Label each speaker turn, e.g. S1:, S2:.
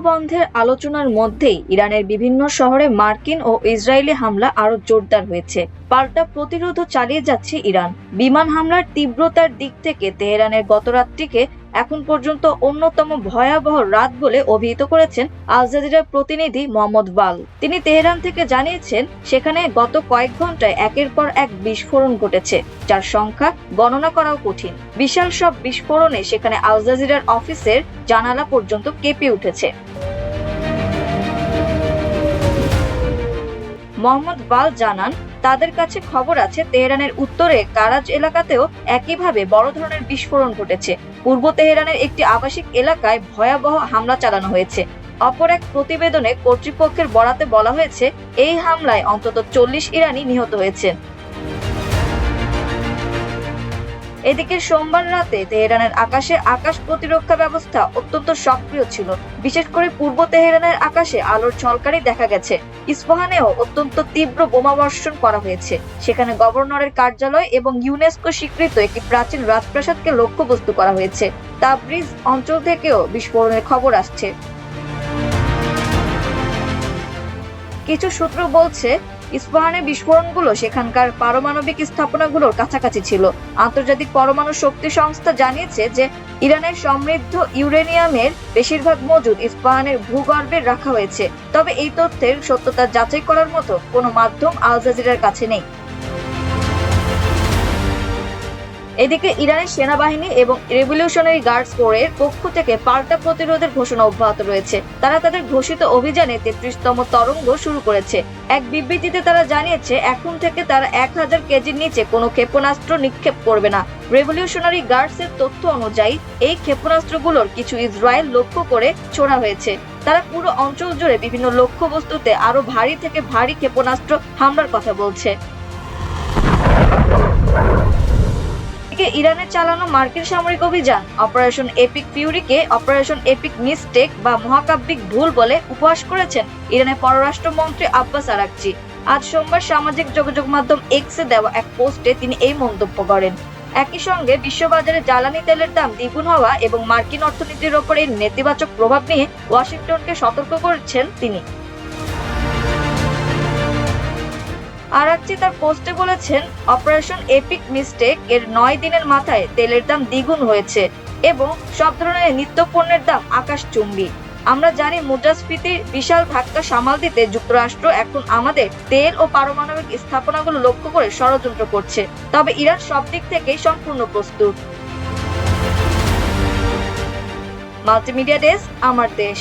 S1: বন্ধের আলোচনার মধ্যেই ইরানের বিভিন্ন শহরে মার্কিন ও ইসরায়েলি হামলা আরো জোরদার হয়েছে। পাল্টা প্রতিরোধও চালিয়ে যাচ্ছে ইরান। বিমান হামলার তীব্রতার দিক থেকে তেহরানের গতরাত্রিকে এখন পর্যন্ত অন্যতম ভয়াবহ রাত বলে অভিহিত করেছেন আল জাজিরার প্রতিনিধি মোহাম্মদ বাল। তিনি তেহরান থেকে জানিয়েছেন, সেখানে গত কয়েক ঘন্টায় একের পর এক বিস্ফোরণ ঘটেছে, যার সংখ্যা গণনা করাও কঠিন। বিশাল সব বিস্ফোরণে সেখানে আল জাজিরার অফিসের জানালা পর্যন্ত কেঁপে উঠেছে। মোহাম্মদ বাল জানান, তাদের কাছে খবর আছে তেহরানের উত্তরে কারাজ এলাকাতেও একইভাবে বড় ধরনের বিস্ফোরণ ঘটেছে। পূর্ব তেহরানের একটি আবাসিক এলাকায় ভয়াবহ হামলা চালানো হয়েছে। অপর এক প্রতিবেদনে কর্তৃপক্ষের বরাতে বলা হয়েছে, এই হামলায় অন্তত 40 ইরানি নিহত হয়েছেন। এদিকে সোমবার রাতে তেহরানের আকাশে আকাশ প্রতিরক্ষা ব্যবস্থা অত্যন্ত সক্রিয় ছিল। বিশেষ করে পূর্ব তেহরানের আকাশে আলোর ঝলকানি দেখা গেছে। ইস্পাহানেও অত্যন্ত তীব্র বোমাবর্ষণ করা হয়েছে। সেখানে গভর্নরের কার্যালয় এবং ইউনেস্কো স্বীকৃত একটি প্রাচীন রাজপ্রাসাদকে লক্ষ্যবস্তু করা হয়েছে। তাবরিজ অঞ্চল থেকেও বিস্ফোরণের খবর আসছে। কিছু সূত্র বলছে, ইস্পাহানের বিস্ফোরণগুলো সেখানকার পারমাণবিক স্থাপনাগুলোর কাছাকাছি ছিল। আন্তর্জাতিক পরমাণু শক্তি সংস্থা জানিয়েছে যে ইরানের সমৃদ্ধ ইউরেনিয়ামের বেশিরভাগ মজুদ ইস্পাহানের ভূগর্ভে রাখা হয়েছে। তবে এই তথ্যের সত্যতা যাচাই করার মতো কোনো মাধ্যম আল জাজিরার কাছে নেই। এদিকে ইরানের সেনাবাহিনী এবং রেভলিউশনারি গার্ডস কোরের পক্ষ থেকে পাল্টা প্রতিরোধের ঘোষণা অব্যাহত রয়েছে। তারা তাদের ঘোষিত অভিযানে 33তম তরঙ্গ শুরু করেছে। এক বিবৃতিতে তারা জানিয়েছে, এখন থেকে তারা 1000 কেজির নিচে কোনো ক্ষেপণাস্ত্র নিক্ষেপ করবে না। রেভলিউশনারি গার্ডস এর তথ্য অনুযায়ী এই ক্ষেপণাস্ত্রগুলোর কিছু ইসরায়েল লক্ষ্য করে ছোড়া হয়েছে। তারা পুরো অঞ্চল জুড়ে বিভিন্ন লক্ষ্যবস্তুতে আরো ভারী থেকে ভারী ক্ষেপণাস্ত্র হামলার কথা বলছে। ইরানে চালানো মার্কিন সামরিক অভিযান অপারেশন এপিক ফিউরিকে অপারেশন এপিক মিস্টেক বা মহাকাব্যিক ভুল বলে উপহাস করেছেন ইরানের পররাষ্ট্রমন্ত্রী আব্বাস আরাকচি। আজ সোমবার সামাজিক যোগাযোগ মাধ্যম এক্সে দেওয়া এক পোস্টে তিনি এই মন্তব্য করেন। একই সঙ্গে বিশ্ববাজারে জ্বালানি তেলের দাম দ্বিগুণ হওয়া এবং মার্কিন অর্থনীতির ওপর এর নেতিবাচক প্রভাব নিয়ে ওয়াশিংটনকে সতর্ক করেছেন তিনি। আরাকচি তার পোস্টে বলেছেন, অপারেশন এপিক মিস্টেক এর 9 দিনের মাথায় তেলের দাম দ্বিগুণ হয়েছে এবং সব ধরনের নিত্য পণ্যের দাম আকাশচুম্বী। আমরা জানি মুদ্রাস্ফীতির বিশাল ধাক্কা সামাল দিতে যুক্তরাষ্ট্র এখন আমাদের তেল ও পারমাণবিক স্থাপনাগুলো লক্ষ্য করে ষড়যন্ত্র করছে। তবে ইরান সব দিক থেকেই সম্পূর্ণ প্রস্তুত। মাল্টিমিডিয়া ডেস্ক, আমার দেশ।